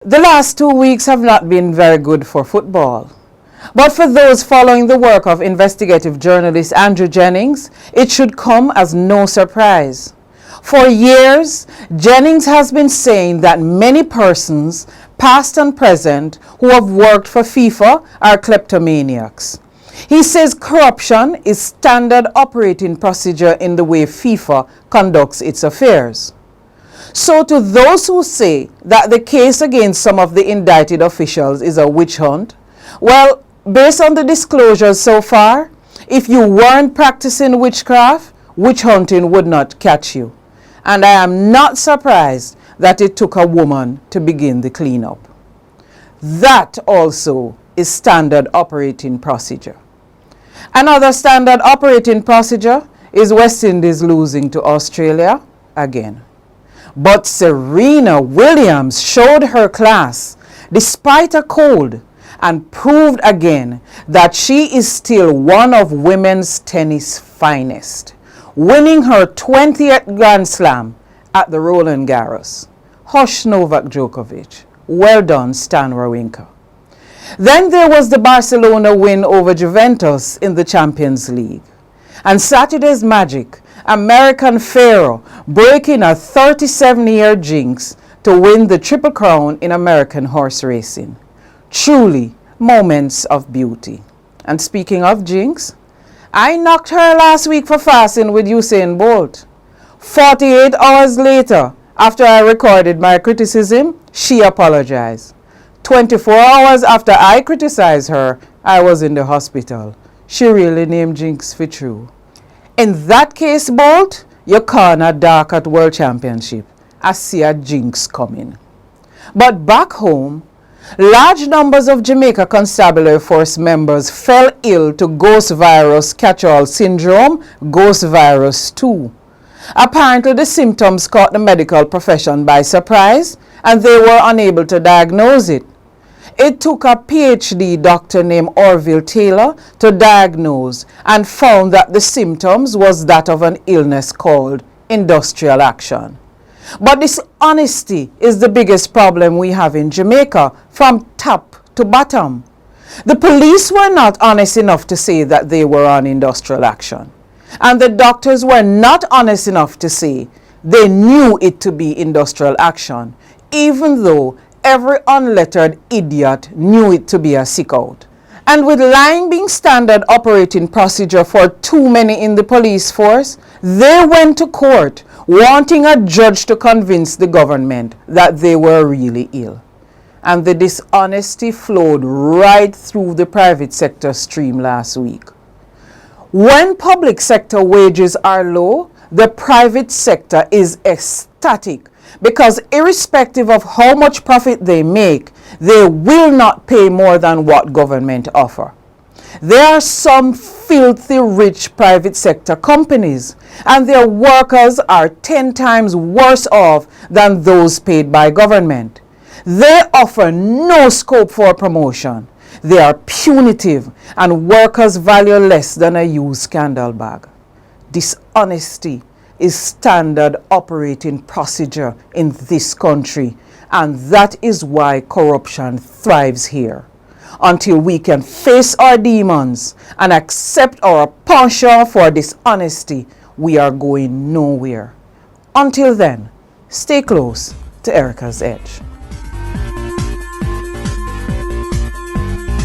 The last 2 weeks have not been very good for football. But for those following the work of investigative journalist Andrew Jennings, it should come as no surprise. For years, Jennings has been saying that many persons, past and present, who have worked for FIFA are kleptomaniacs. He says corruption is standard operating procedure in the way FIFA conducts its affairs. So to those who say that the case against some of the indicted officials is a witch hunt, well, based on the disclosures so far, if you weren't practicing witchcraft, witch hunting would not catch you. And I am not surprised that it took a woman to begin the cleanup. That also is standard operating procedure. Another standard operating procedure is West Indies losing to Australia again. But Serena Williams showed her class despite a cold and proved again that she is still one of women's tennis finest, winning her 20th Grand Slam at the Roland Garros. Hush Novak Djokovic. Well done, Stan Wawrinka. Then there was the Barcelona win over Juventus in the Champions League. And Saturday's magic, American Pharaoh breaking a 37-year jinx to win the Triple Crown in American horse racing. Truly moments of beauty. And speaking of jinx, I knocked her last week for fasting with Usain Bolt. 48 hours later, after I recorded my criticism, she apologized. 24 hours after I criticized her, I was in the hospital. She really named jinx for true. In that case, Bolt, your corner dark at World Championship. I see a jinx coming. But back home, large numbers of Jamaica Constabulary Force members fell ill to ghost virus catch-all syndrome, ghost virus 2. Apparently, the symptoms caught the medical profession by surprise, and they were unable to diagnose it. It took a PhD doctor named Orville Taylor to diagnose and found that the symptoms was that of an illness called industrial action. But dishonesty is the biggest problem we have in Jamaica from top to bottom. The police were not honest enough to say that they were on industrial action. And the doctors were not honest enough to say they knew it to be industrial action, even though every unlettered idiot knew it to be a sick out. And with lying being standard operating procedure for too many in the police force, they went to court wanting a judge to convince the government that they were really ill. And the dishonesty flowed right through the private sector stream last week. When public sector wages are low, the private sector is ecstatic because irrespective of how much profit they make, they will not pay more than what government offer. There are some filthy rich private sector companies, and their workers are 10 times worse off than those paid by government. They offer no scope for promotion. They are punitive, and workers value less than a used scandal bag. Dishonesty is standard operating procedure in this country, and that is why corruption thrives here. Until we can face our demons and accept our penchant for dishonesty, we are going nowhere. Until then, stay close to Erica's Edge.